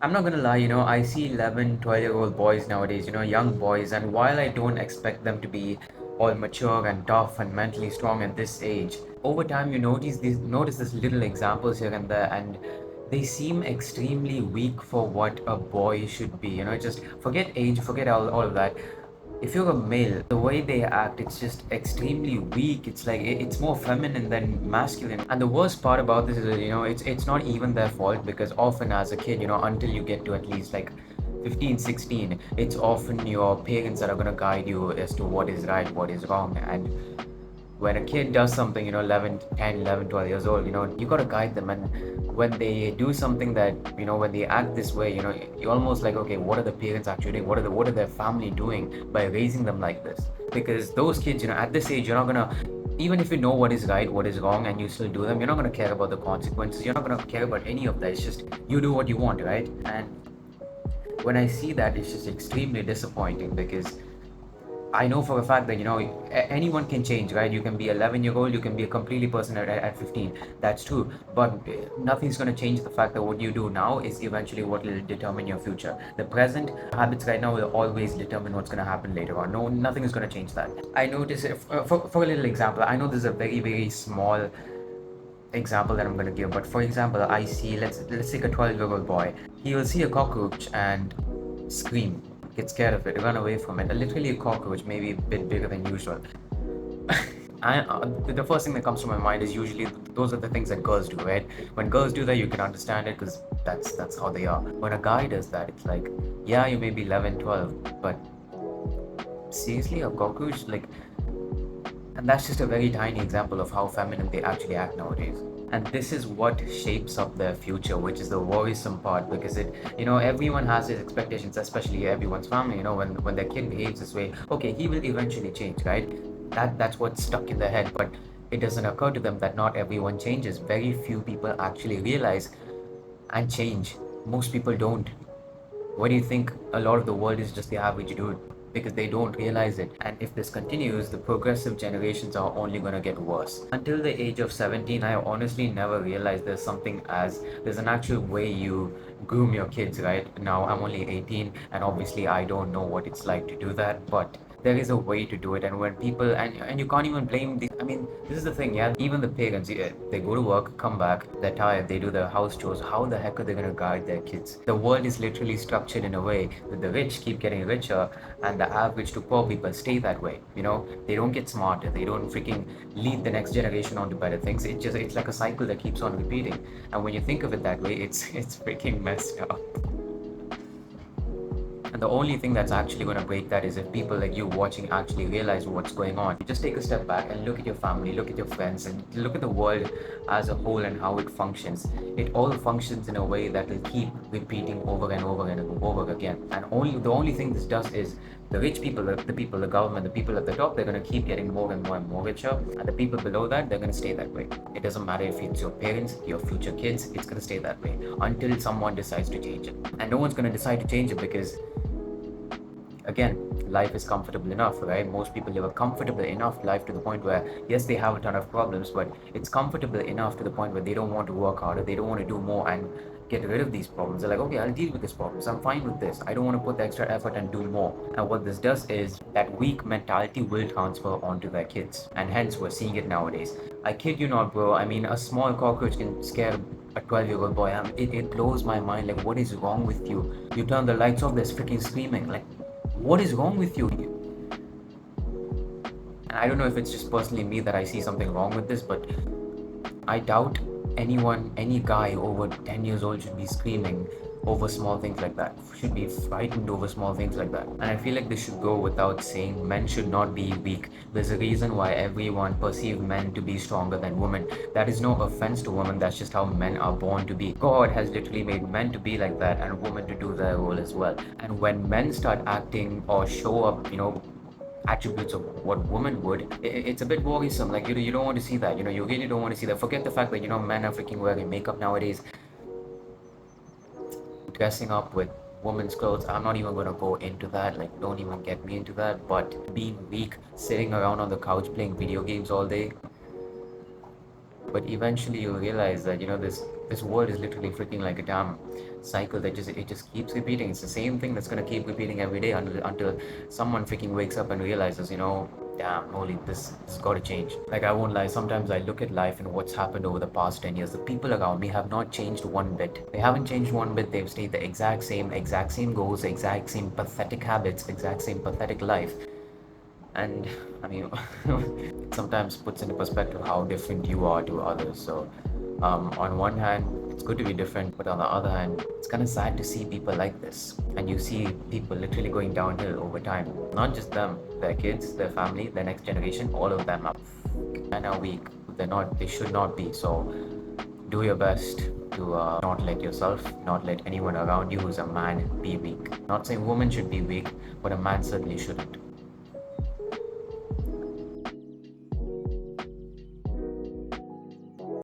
I'm not gonna lie, I see 11, 12-year-old boys nowadays, young boys, and while I don't expect them to be all mature and tough and mentally strong at this age, over time you notice these little examples here and there, and they seem extremely weak for what a boy should be. Just forget age, forget all of that. If you're a male, the way they act, it's just extremely weak. It's like it's more feminine than masculine. And the worst part about this is, it's not even their fault, because often as a kid, until you get to at least like 15, 16, it's often your parents that are going to guide you as to what is right, what is wrong. And when a kid does something, 11, 10, 11, 12 years old, you got to guide them. And when they do something that, when they act this way, you're almost like, okay, what are the parents actually doing? What are their family doing by raising them like this? Because those kids, at this age, you're not going to, even if you know what is right, what is wrong, and you still do them, you're not going to care about the consequences. You're not going to care about any of that. It's just you do what you want, right? And when I see that, it's just extremely disappointing, because I know for a fact that anyone can change, right? You can be 11-year-old, you can be a completely person at 15. That's true, but nothing's going to change the fact that what you do now is eventually what will determine your future. The present habits right now will always determine what's going to happen later on. No, nothing is going to change that. I notice for a little example. I know this is a very, very small example that I'm going to give, but for example, I see, let's take a 12-year-old boy. He will see a cockroach and scream, get scared of it, run away from it. Literally a cockroach, maybe a bit bigger than usual. The first thing that comes to my mind is usually those are the things that girls do, right? When girls do that, you can understand it, because that's how they are. When a guy does that, it's like, yeah, you may be 11, 12, but seriously, a cockroach, like. And that's just a very tiny example of how feminine they actually act nowadays. And this is what shapes up their future, which is the worrisome part, because everyone has his expectations, especially everyone's family. When their kid behaves this way, okay, he will eventually change, right? That's what's stuck in their head, but it doesn't occur to them that not everyone changes. Very few people actually realize and change. Most people don't. What do you think? A lot of the world is just the average dude, because they don't realize it. And if this continues, the progressive generations are only going to get worse. Until the age of 17, I honestly never realized there's an actual way you groom your kids, right? Now I'm only 18, and obviously I don't know what it's like to do that, but there is a way to do it. And when people, and you can't even blame the, I mean, this is the thing, yeah, even the parents, yeah, they go to work, come back, they're tired, they do their house chores. How the heck are they going to guide their kids? The world is literally structured in a way that the rich keep getting richer, and the average to poor people stay that way. They don't get smarter, they don't freaking lead the next generation on to better things. It's like a cycle that keeps on repeating. And when you think of it that way, it's freaking messed up. And the only thing that's actually going to break that is if people like you watching actually realize what's going on. You just take a step back and look at your family, look at your friends, and look at the world as a whole and how it functions. It all functions in a way that will keep repeating over and over and over again. And the only thing this does is the rich people, the government, the people at the top, they're going to keep getting more and more and more richer. And the people below that, they're going to stay that way. It doesn't matter if it's your parents, your future kids, it's going to stay that way until someone decides to change it. And no one's going to decide to change it because, again, life is comfortable enough, right? Most people live a comfortable enough life to the point where, yes, they have a ton of problems, but it's comfortable enough to the point where they don't want to work harder, they don't want to do more and get rid of these problems. They're like, okay, I'll deal with these problems, I'm fine with this, I don't want to put the extra effort and do more. And what this does is that weak mentality will transfer onto their kids, and hence we're seeing it nowadays. I kid you not, bro. I mean, a small cockroach can scare a 12-year-old boy. It blows my mind. Like, what is wrong with you? You turn the lights off, there's freaking screaming. Like, what is wrong with you? And I don't know if it's just personally me that I see something wrong with this, but I doubt any guy over 10 years old should be screaming over small things like that, should be frightened over small things like that. And I feel like this should go without saying, men should not be weak. There's a reason why everyone perceives men to be stronger than women. That is no offense to women, that's just how men are born to be. God has literally made men to be like that and women to do their role as well. And when men start acting or show up, attributes of what women would, it's a bit worrisome. Like, you don't want to see that. You really don't want to see that. Forget the fact that men are freaking wearing makeup nowadays, dressing up with women's clothes. I'm not even going to go into that. Like, don't even get me into that. But being weak, sitting around on the couch playing video games all day, But eventually you realize that this world is literally freaking like a damn cycle that just keeps repeating. It's the same thing that's gonna keep repeating every day until someone freaking wakes up and realizes, damn, holy, this got to change. Like, I won't lie, sometimes I look at life and what's happened over the past 10 years. The people around me have not changed one bit. They haven't changed one bit. They've stayed the exact same goals, exact same pathetic habits, exact same pathetic life. And I mean, it sometimes puts into perspective how different you are to others. So, on one hand, it's good to be different, but on the other hand, it's kind of sad to see people like this. And you see people literally going downhill over time. Not just them, their kids, their family, their next generation, all of them are and are weak. They're not. They should not be. So, do your best to not let yourself, not let anyone around you who's a man be weak. Not saying women should be weak, but a man certainly shouldn't.